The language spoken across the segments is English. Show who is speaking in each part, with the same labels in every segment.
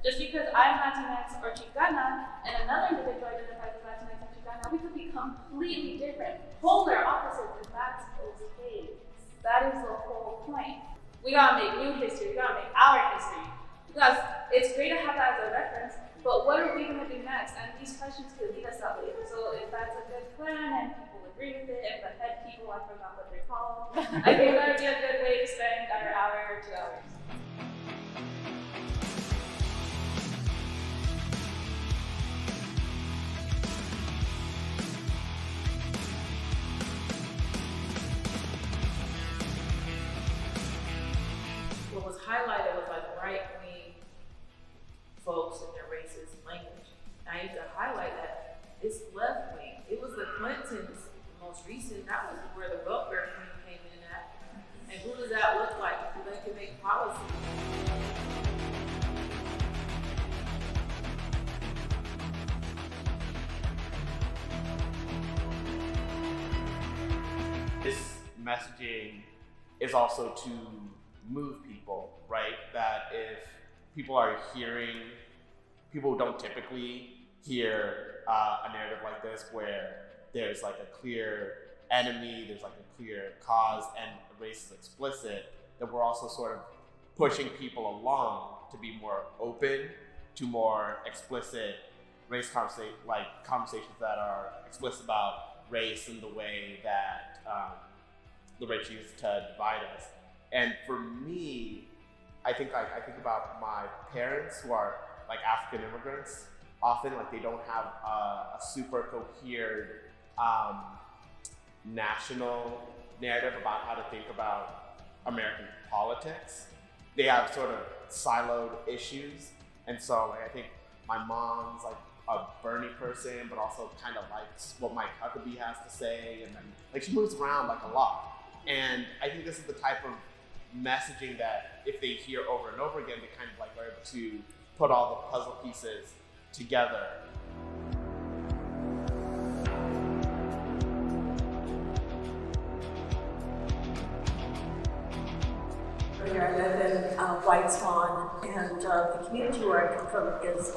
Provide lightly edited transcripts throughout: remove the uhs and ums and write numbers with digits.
Speaker 1: Just because I'm Latinx or Chicana and another individual identifies as Latinx or Chicana, we could be completely different, polar opposites, and that's okay. That is the whole point. We gotta make new history, we gotta make our history. Because it's great to have that as a reference, but what are we gonna do next? And these questions could lead us that way. So if that's a good plan and people agree with it, and the head people, I forgot what they're called, I think that would be a good way to spend our hour or 2 hours.
Speaker 2: What was highlighted was like right-wing folks and their racist language. I need to highlight that it's left-wing. It was the Clintons, the most recent, that was where the welfare queen came in at. And who does that look like? Who they can make policy?
Speaker 3: This messaging is also to move people, right? That if people are hearing, people who don't typically hear a narrative like this where there's like a clear enemy, there's like a clear cause, and race is explicit, that we're also sort of pushing people along to be more open to more explicit race conversations that are explicit about race in the way that the race used to divide us. And for me, I think about my parents who are like African immigrants. Often, like they don't have a super coherent national narrative about how to think about American politics. They have sort of siloed issues, and so like I think my mom's like a Bernie person, but also kind of likes what Mike Huckabee has to say, and then like she moves around like a lot. And I think this is the type of messaging that if they hear over and over again, they kind of like are able to put all the puzzle pieces together.
Speaker 4: I live in White Swan, and the community where I come from is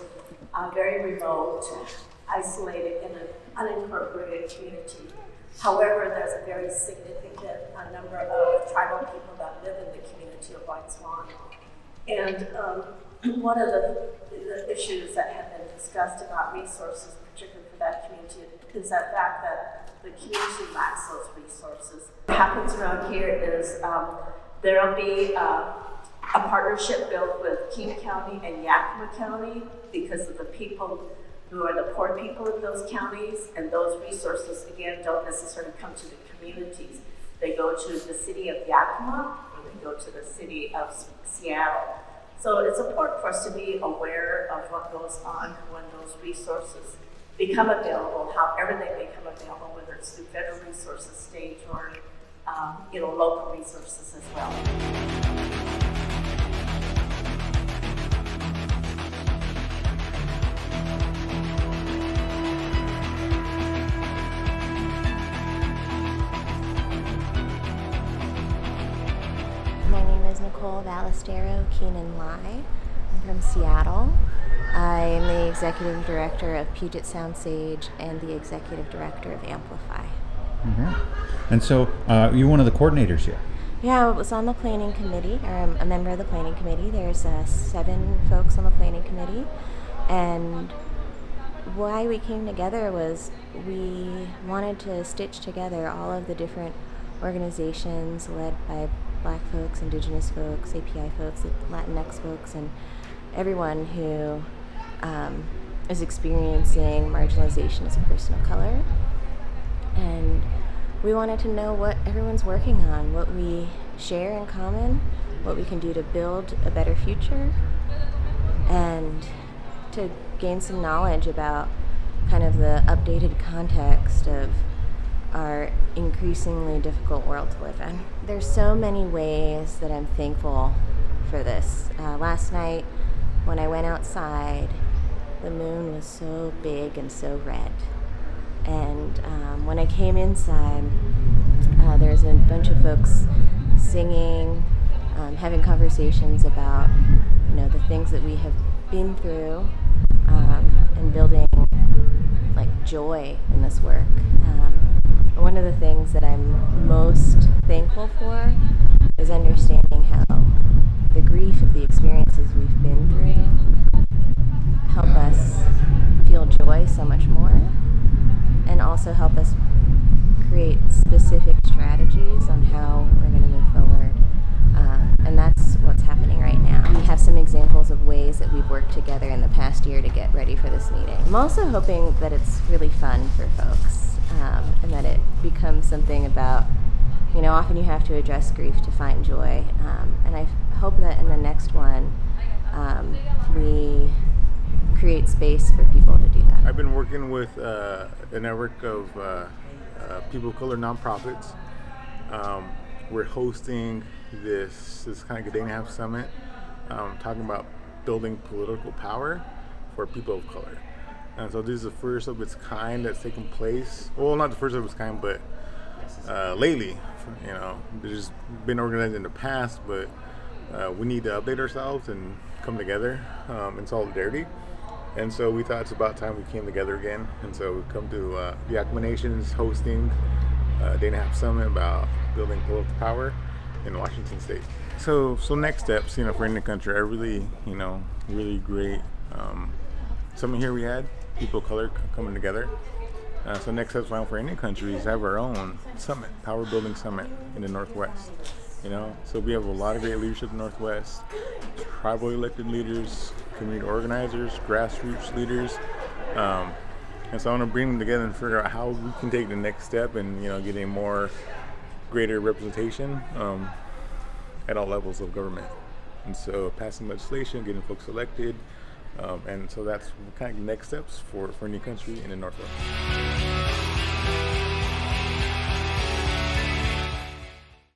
Speaker 4: very remote, isolated in an unincorporated community. However, there's a very significant number of tribal people that live in the community of White Swan. And one of the issues that have been discussed about resources, particularly for that community, is that fact that the community lacks those resources. What happens around here is there'll be a partnership built with King County and Yakama County because of the people who are the poor people in those counties, and those resources, again, don't necessarily come to the communities. They go to the city of Yakama, or they go to the city of Seattle. So it's important for us to be aware of what goes on when those resources become available, however they become available, whether it's through federal resources, state, or local resources as well.
Speaker 5: My name is Nicole Vallestero, Keenan. I'm from Seattle. I am the executive director of Puget Sound Sage and the executive director of Amplify.
Speaker 6: Mm-hmm. And so you're one of the coordinators here.
Speaker 5: Yeah, I was on the planning committee, or I'm a member of the planning committee. There's 7 folks on the planning committee, and why we came together was we wanted to stitch together all of the different organizations led by Black folks, Indigenous folks, API folks, Latinx folks, and everyone who is experiencing marginalization as a person of color. And we wanted to know what everyone's working on, what we share in common, what we can do to build a better future, and to gain some knowledge about kind of the updated context of our increasingly difficult world to live in. There's so many ways that I'm thankful for this. Last night, when I went outside, the moon was so big and so red. And when I came inside, there's a bunch of folks singing, having conversations about, the things that we have been through and building like joy in this work. One of the things that I'm most thankful for is understanding how the grief of the experiences we've been through help us feel joy so much more, and also help us create specific strategies on how we're going to move forward. And that's what's happening right now. We have some examples of ways that we've worked together in the past year to get ready for this meeting. I'm also hoping that it's really fun for folks, and that it becomes something about, often you have to address grief to find joy. And I hope that in the next one, we create space for people to do that.
Speaker 7: I've been working with a network of people of color nonprofits. We're hosting this kind of day and a half summit, talking about building political power for people of color. And so this is the first of its kind that's taken place. Well, not the first of its kind, but lately, there's been organized in the past, but we need to update ourselves and come together in solidarity. And so we thought it's about time we came together again. And so we've come to Yakama Nation's hosting a day and a half summit about building political power in Washington State. So next steps, for Indian country, are really, really great summit here we had, people of color coming together. So next steps for Indian country is have our own summit, power building summit in the Northwest. So we have a lot of great leadership in the Northwest, tribal elected leaders, community organizers, grassroots leaders. And so I want to bring them together and figure out how we can take the next step and, getting more greater representation at all levels of government. And so passing legislation, getting folks elected. And so that's kind of next steps for Indian country in the Northwest.